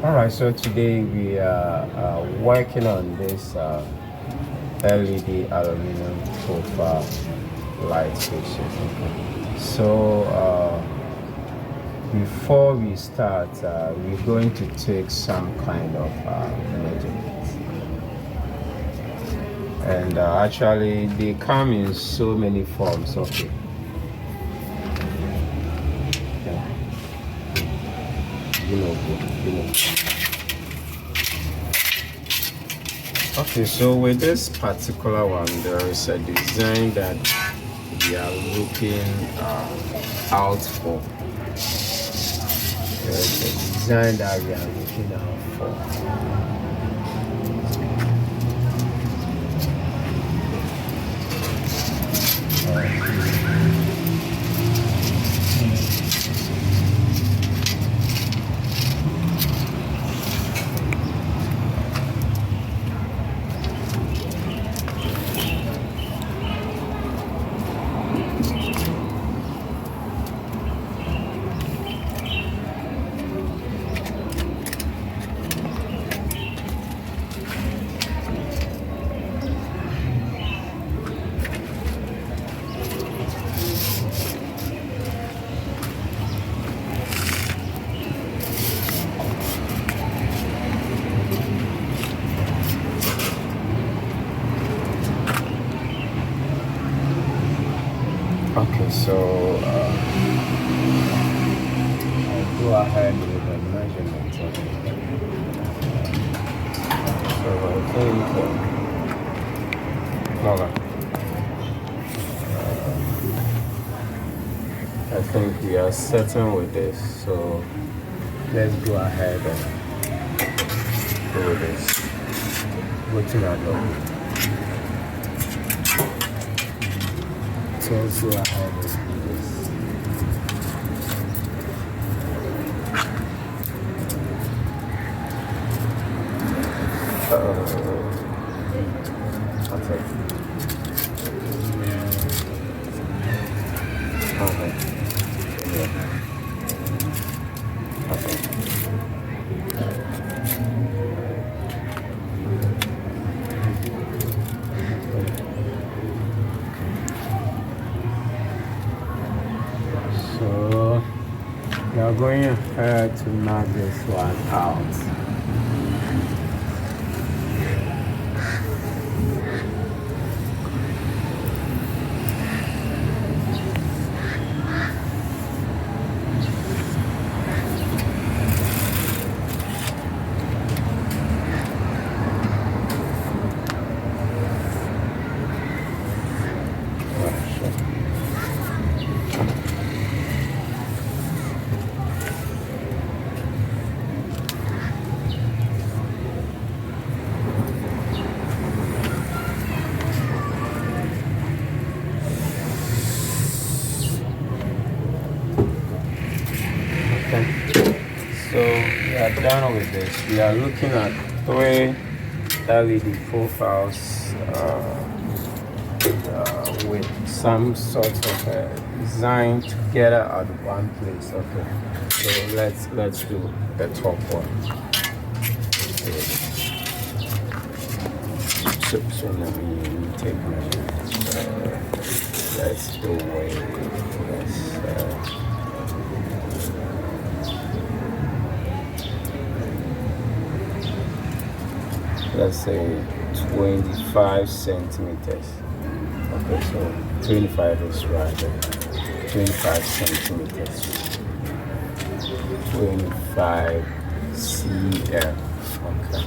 All right, so today we are working on this LED aluminum profile light fixtures. So before we start, we're going to take some kind of measurements. And actually, they come in so many forms. Okay. Okay, so with this particular one, there is a design that we are looking out for. There is a design that we are looking out for. Okay, so I'll go ahead with the measurement of it. So I think, I think we are certain with this. So let's go ahead and do this. Go to my door. So let's go ahead and do this. Okay. Okay. Yeah. Okay. So we are going ahead to mark this one out. So we are done with this. We are looking at 3 LED profiles with some sort of design together at one place. Okay. So let's do the top one. So let me take measurements. Let's do weight. Let's say 25 centimeters. Okay, so 25 is right. 25 centimeters. 25 cm. Okay.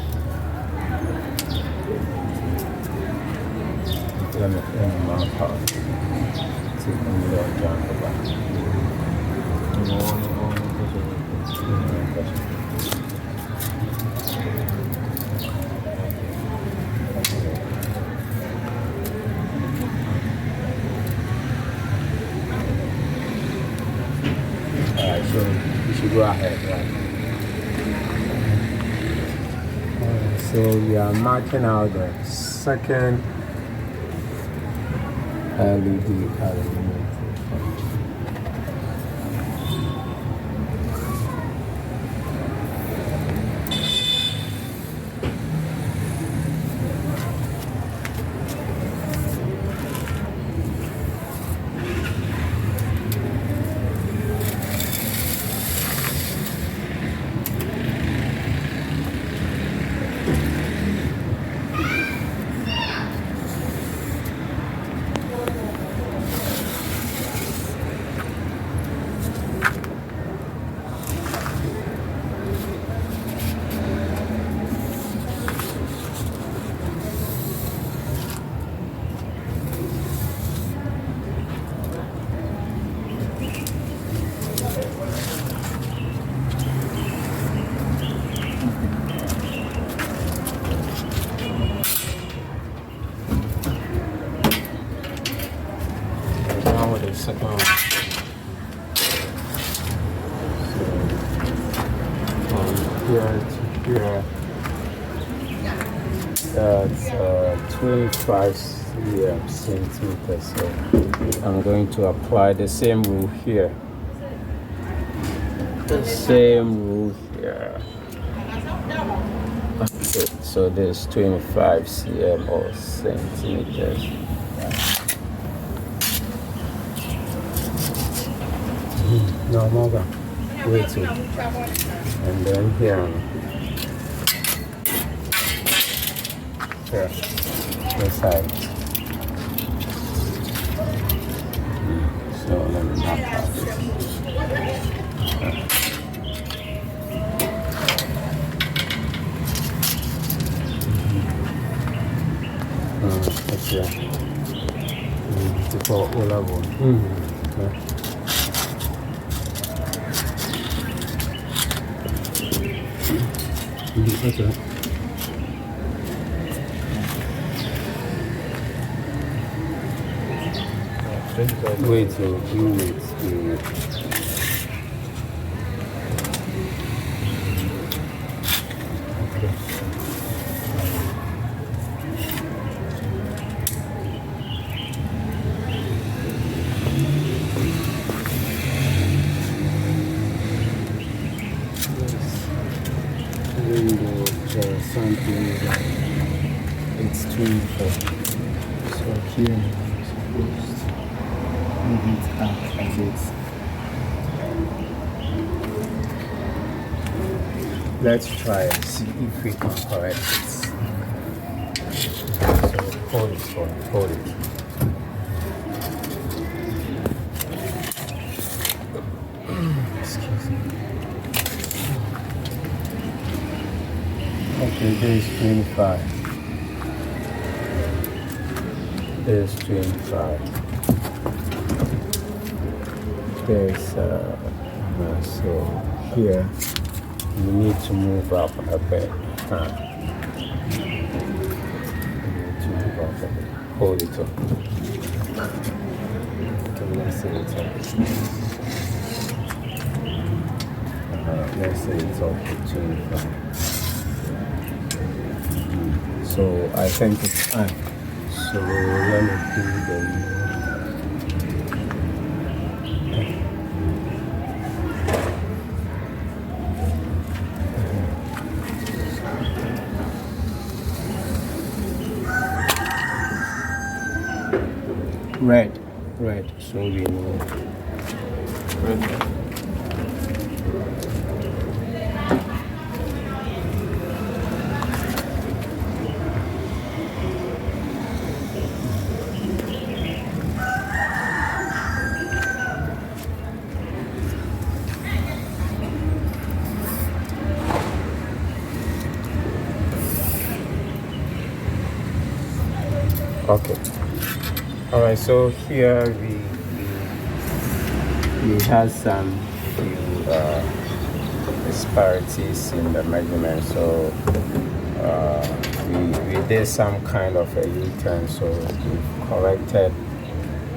Let me mark out. Take a little down the back. Alright, so we should go ahead, right? So we are marking out the second LED aluminum profile. here to here. That's 25 centimeters. So I'm going to apply the same rule here. The same rule here. Okay, so there's 25 cm or centimeters. No more than way too. And then here, this side. So let me mark out this. Okay. It's for all of them. Okay. Wait, so you wait. Something it's 24. So here I'm supposed to move it up as it's. Let's try and see if we can correct it. So hold it. Excuse me. Okay, there's 25. There's 25. There's so here you need to move up a bit. You need to move up a bit. Hold it up. Okay, let's say it's up. Let's say it's up to 25. So I think it's fine. So let me do the red. So we know red. Okay. All right. So here we have some few disparities in the measurement. So we did some kind of a U-turn. So we corrected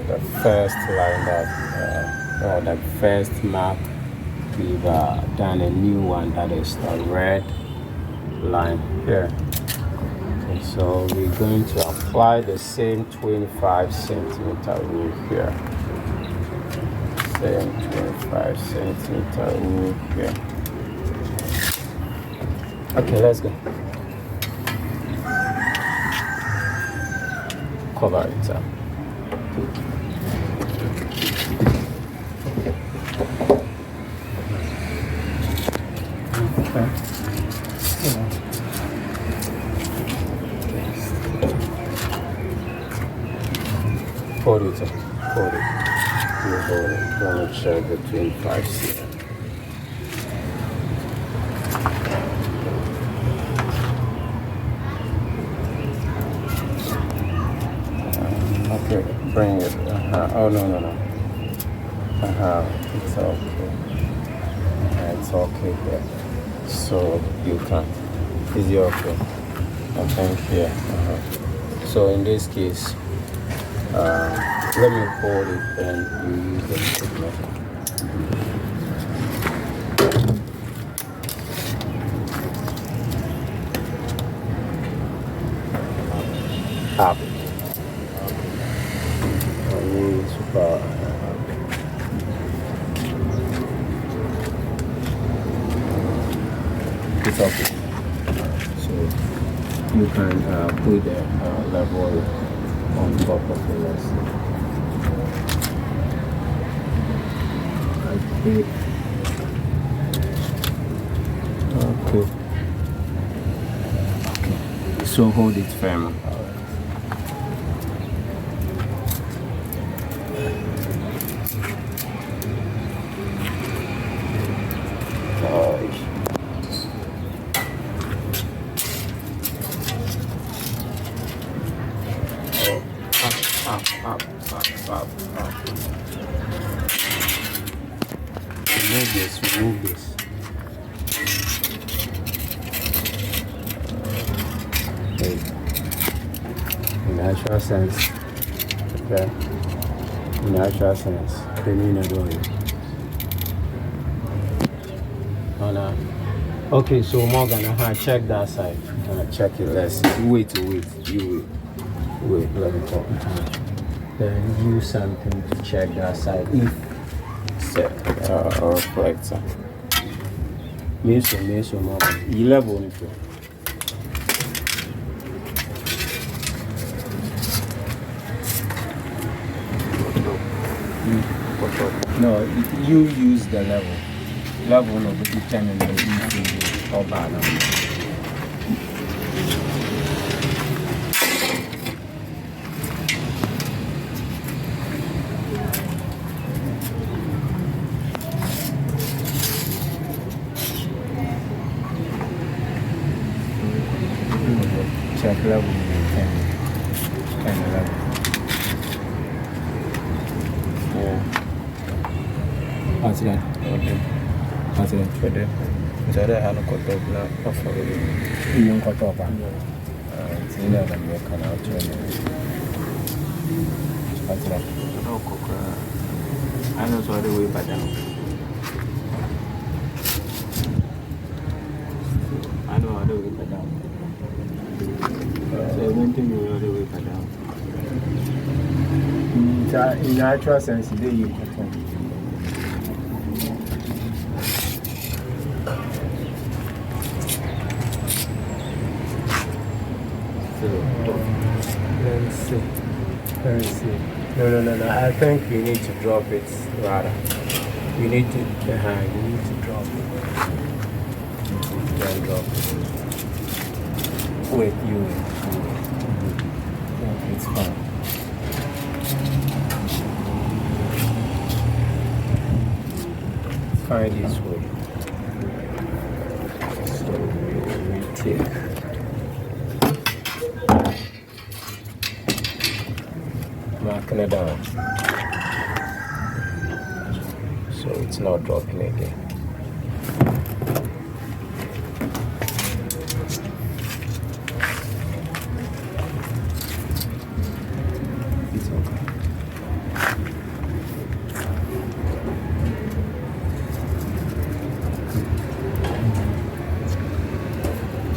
the first line that the first mark. We've done a new one that is the red line here. So we're going to apply the same 25 centimeter rule here. Same 25 centimeter rule here. Okay, let's go. Cover it up. Okay. Yeah. Hold it. You hold it. Don't make sure the 25 cm. Okay, bring it. Oh no. It's okay. It's okay here. So you can. Is it okay? I think here. So in this case. Let me hold it and you use the stick measure. up. Super. It's okay. So you can put the level on top of the rest. Okay. So hold it firm. Up. Remove this. Okay. In actual sense, cleaning the door. Okay, so Morgan, check that side. Check it. Let's wait. You wait. Let me talk. Then use something to check that side. If set reflector. Meso, Morgan. 11. No, you use the level. Level no be determine the easy or bad. Check level 10 11. Yeah. What's that? Okay. What's that? For them. So they have a cut up now. You cut up. It's in there and you can out to what's that? No cook. I know so the way back down. I know how the way back down. So everything you know the way back down. In actual sense, they you cut up. Let me see. No. I think you need to drop it rather. You need to drop it. Then drop it. Wait, you. It's fine. Find this way. So we take. Marking it down so it's not dropping again. It's okay.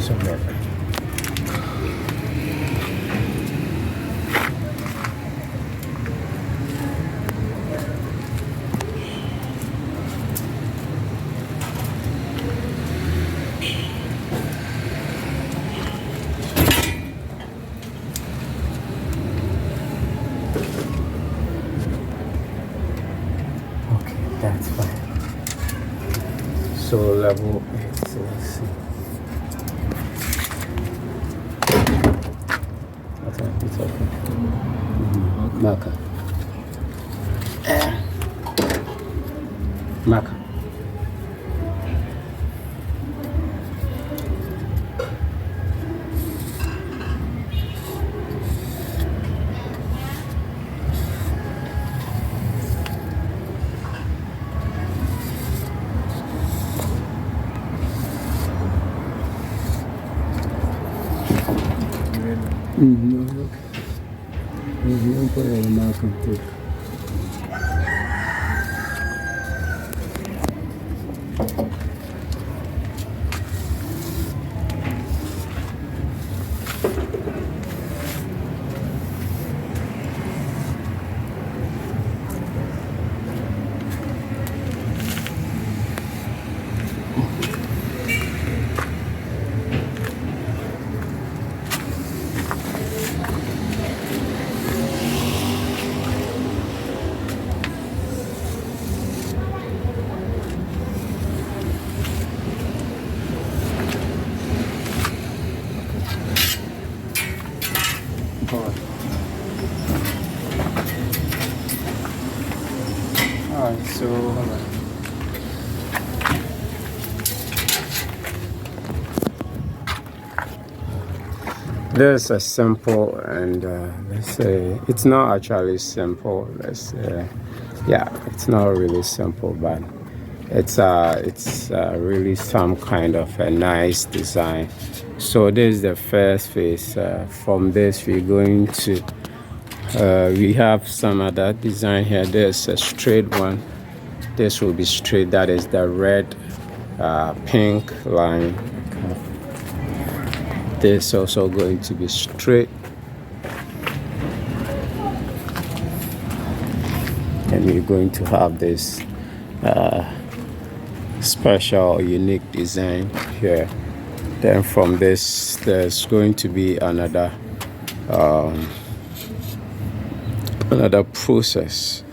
So perfect. That's fine. So level 8, so let's see. It's okay. Marker. Marker. Don't put any marker too. There's a simple, and let's say it's not actually simple. Let's say, yeah, it's not really simple, but it's really some kind of a nice design. So this is the first phase. From this, we're going to we have some other design here. There's a straight one. This will be straight. That is the red, pink line. This also going to be straight, and we're going to have this special unique design here. Then from this, there's going to be another process.